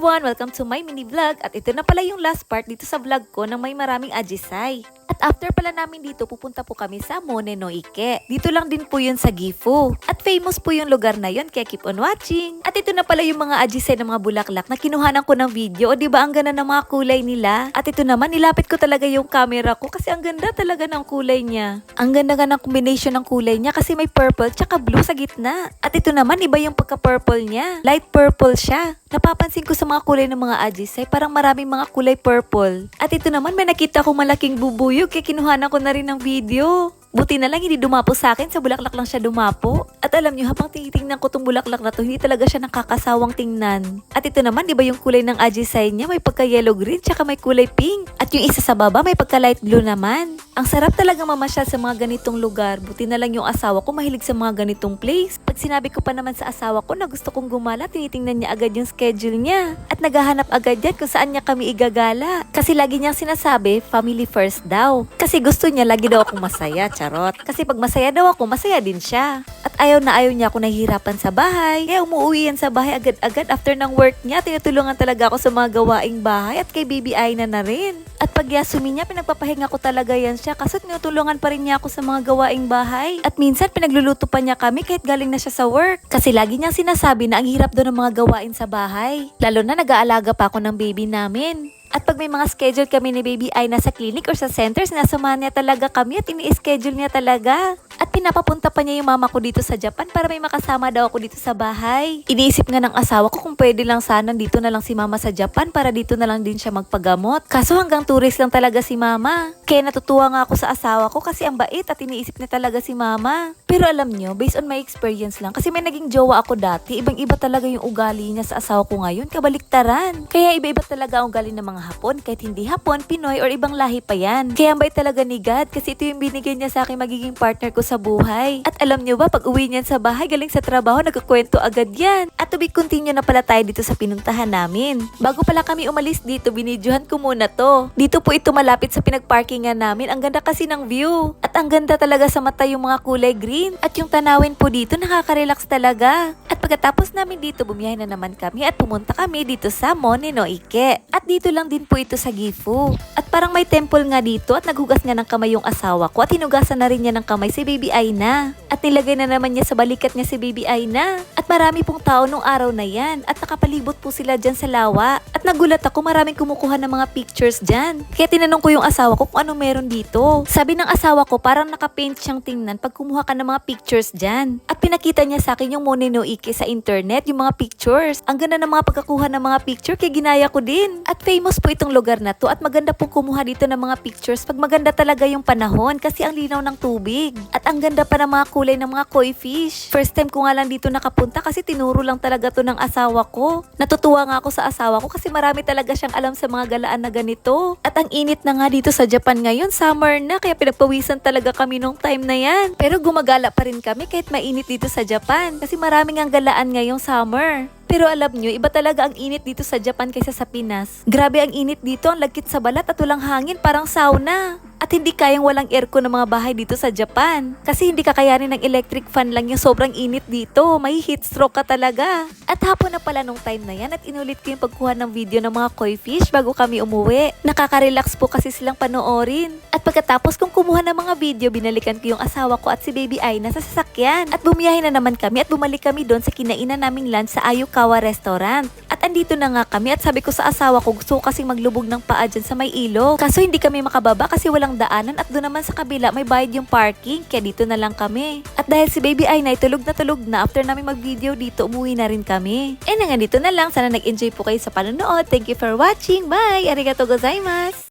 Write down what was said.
everyone! Welcome to my mini vlog at ito na pala yung last part dito sa vlog ko ng may maraming ajisay. At after pala namin dito, pupunta po kami sa Mone no Ike. Dito lang din po yun sa Gifu. At famous po yung lugar na yun, kaya keep on watching. At ito na pala yung mga ajisay ng mga bulaklak na kinuhanan ko ng video. O diba ang ganda ng mga kulay nila? At ito naman, nilapit ko talaga yung camera ko kasi ang ganda talaga ng kulay niya. Ang ganda nga ng combination ng kulay niya kasi may purple tsaka blue sa gitna. At ito naman, iba yung pagka-purple niya. Light purple siya. Napapansin ko sa mga kulay ng mga ajisay, parang maraming mga kulay purple. At ito naman, may nakita akong malaking bubuyog kaya kinuhanan ko na rin ng video. Buti na lang hindi dumapo sa akin, sa bulaklak lang siya dumapo. At alam nyo, habang tinitingnan ko tong bulaklak na to, hindi talaga siya nakakasawang tingnan. At ito naman, di ba yung kulay ng ajisay niya, may pagka yellow green, tsaka may kulay pink. At yung isa sa baba, may pagka light blue naman. Ang sarap talaga mamasyal sa mga ganitong lugar. Buti na lang yung asawa ko mahilig sa mga ganitong place. Pag sinabi ko pa naman sa asawa ko na gusto kong gumala, tinitingnan niya agad yung schedule niya. At naghahanap agad yan kung saan niya kami igagala. Kasi lagi niyang sinasabi, family first daw. Kasi gusto niya lagi daw akong masaya, charot. Kasi pag masaya daw ako, masaya din siya. At ayaw na ayaw niya ako nahihirapan sa bahay. Kaya umuwi yan sa bahay agad-agad after ng work niya. Tinutulungan talaga ako sa mga gawaing bahay at kay Baby Aina na rin. At pag yasumi niya, pinagpapahinga ko talaga yan siya kasi tinutulungan pa rin niya ako sa mga gawaing bahay. At minsan pinagluluto pa niya kami kahit galing na siya sa work. Kasi lagi niyang sinasabi na ang hirap doon ng mga gawain sa bahay. Lalo na nag-aalaga pa ako ng baby namin. At pag may mga schedule kami ni Baby ay nasa clinic or sa center, sinasamahan niya talaga kami at ini-schedule niya talaga. At pinapapunta pa niya yung mama ko dito sa Japan para may makasama daw ako dito sa bahay. Iniisip nga ng asawa ko kung pwede lang sana dito na lang si mama sa Japan para dito na lang din siya magpagamot. Kaso hanggang tourist lang talaga si mama. Kaya natutuwa nga ako sa asawa ko kasi ang bait at iniisip niya talaga si mama. Pero alam nyo, based on my experience lang, kasi may naging jowa ako dati, ibang-iba talaga yung ugali niya sa asawa ko ngayon, kabaliktaran. Kaya iba-iba talaga ang ugali ng mga Hapon, kahit hindi Hapon, Pinoy, or ibang lahi pa yan. Kaya ang bait talaga ni God kasi ito yung binigay niya sa akin magiging partner ko sa buhay. At alam nyo ba, pag uwi niyan sa bahay, galing sa trabaho, nagkukwento agad yan. At to be continue na pala tayo dito sa pinuntahan namin. Bago pala kami umalis dito, binidyohan ko muna to. Dito po ito malapit sa pinagparkingan namin. Ang ganda kasi ng view. At ang ganda talaga sa mata yung mga kulay green. At yung tanawin po dito, nakaka-relax talaga. At pagkatapos namin dito, bumiyahin na naman kami at pumunta kami dito sa Mone no Ike. At dito lang din po ito sa Gifu. At parang may temple nga dito at naghugas nga ng kamay yung asawa ko at hinugasan na rin niya ng kamay si Baby Aina. At nilagay na naman niya sa balikat niya si Baby Aina. At marami pong tao nung araw na yan at nakapalibot po sila dyan sa lawa. At nagulat ako, maraming kumukuha ng mga pictures dyan. Kaya tinanong ko yung asawa ko kung ano meron dito. Sabi ng asawa ko parang nakapaint siyang tingnan pag kumuha ka ng mga pictures dyan. At pinakita niya sa akin yung Mone no Ike sa internet, yung mga pictures. Ang ganda ng mga pagkakuha ng mga picture kaya ginaya ko din. At famous po itong lugar na to at maganda pong kumuha dito ng mga pictures pag maganda talaga yung panahon kasi ang linaw ng tubig. At ang ganda pa ng mga kulay ng mga koi fish. First time ko nga lang dito nakapunta kasi tinuro lang talaga to ng asawa ko. Natutuwa nga ako sa asawa ko kasi marami talaga siyang alam sa mga galaan na ganito. At ang init na nga dito sa Japan ngayon, summer na kaya pinagpawisan talaga kami nung time na yan. Pero gumagala pa rin kami kahit mainit dito sa Japan kasi maraming ang galaan ngayong summer. Pero alam nyo, iba talaga ang init dito sa Japan kaysa sa Pinas. Grabe ang init dito, ang lagkit sa balat at walang hangin, parang sauna. At hindi kayang walang aircon ng mga bahay dito sa Japan. Kasi hindi kakayanin ng electric fan lang yung sobrang init dito. May heat stroke ka talaga. At hapon na pala nung time na yan at inulit ko yung pagkuha ng video ng mga koi fish bago kami umuwi. Nakaka-relax po kasi silang panoorin. At pagkatapos kong kumuha ng mga video, binalikan ko yung asawa ko at si Baby Aina sa sasakyan. At bumiyahin na naman kami at bumalik kami doon sa kinainan naming lunch sa Ayukawa Restaurant. At andito na nga kami at sabi ko sa asawa ko gusto ko kasing maglubog ng paa dyan sa may ilog. Kaso hindi kami makababa kasi walang daanan at doon naman sa kabila may bayad yung parking kaya dito na lang kami. At dahil si Baby Aina ay tulog na after namin mag-video dito, umuwi na rin kami. Nga dito na lang, sana nag-enjoy po kayo sa panonood. Thank you for watching. Bye! Arigatou gozaimasu!